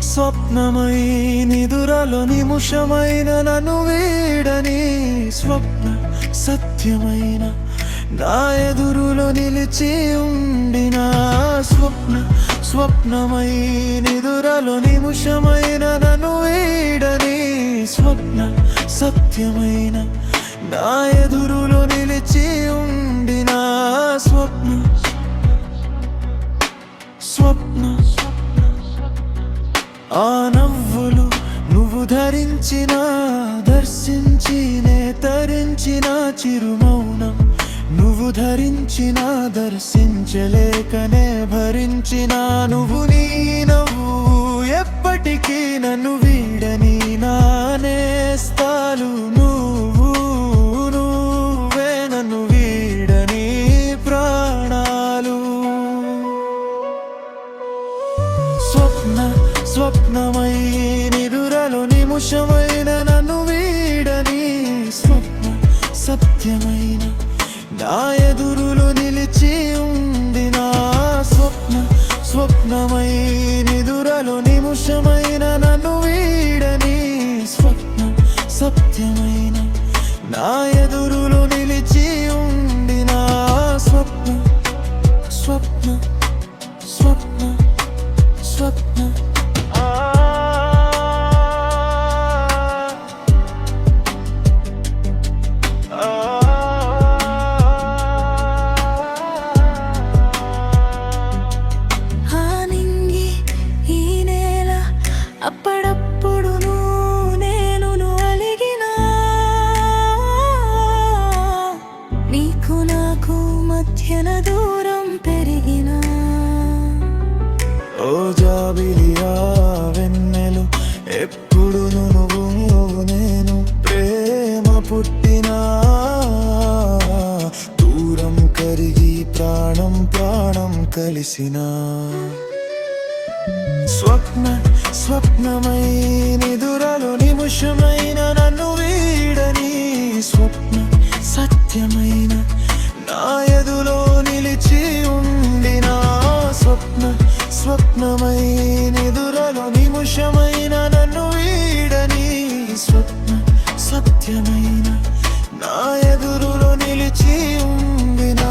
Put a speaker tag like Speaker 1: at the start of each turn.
Speaker 1: స్వప్నమై నిదురలో నిముషమైన నన్ను వీడని సత్యమైన నా ఎదురులో నిలిచి ఉండిన స్వప్నమై నిదురలో నిముషమైన నన్ను వీడని సత్యమైన నా ఎదురులో నిలిచి ఉండిన స్వప్న ఆ నవ్వులు నువ్వు ధరించిన దర్శించినే తరించిన చిరుమౌనం నువ్వు ధరించిన దర్శించలేకనే భరించిన నువ్వు నీ నవ్వు ఎప్పటికీ నన్ను వీడని నానేస్తాలు నువ్వే నన్ను వీడని ప్రాణాలు స్వప్నమై నిదురలో నిముషమైన నన్ను వీడని సత్యమైన నా ఎదురులో నిలిచి ఉండిన స్వప్నమై నిదురలో నిముషమైన నన్ను వీడని సత్యమైన నా ఎదురులో నిలిచి ఉండిన స్వప్న
Speaker 2: అప్పుడప్పుడు నేను అలిగినా నీకు నాకు మధ్యన దూరం పెరిగినా
Speaker 1: ఓ జాబిలియా వెన్నెలు ఎప్పుడు నువ్వు నేను ప్రేమ పుట్టినా దూరం కరిగి ప్రాణం కలిసినా స్వప్నమై నిదురలో నిముషమైన నన్ను వీడని సత్యమైన నా ఎదులో నిలిచి ఉండిన స్వప్నమై నిదురలో నిముషమైన నన్ను వీడని సత్యమైన నా ఎదురులో నిలిచి ఉండిన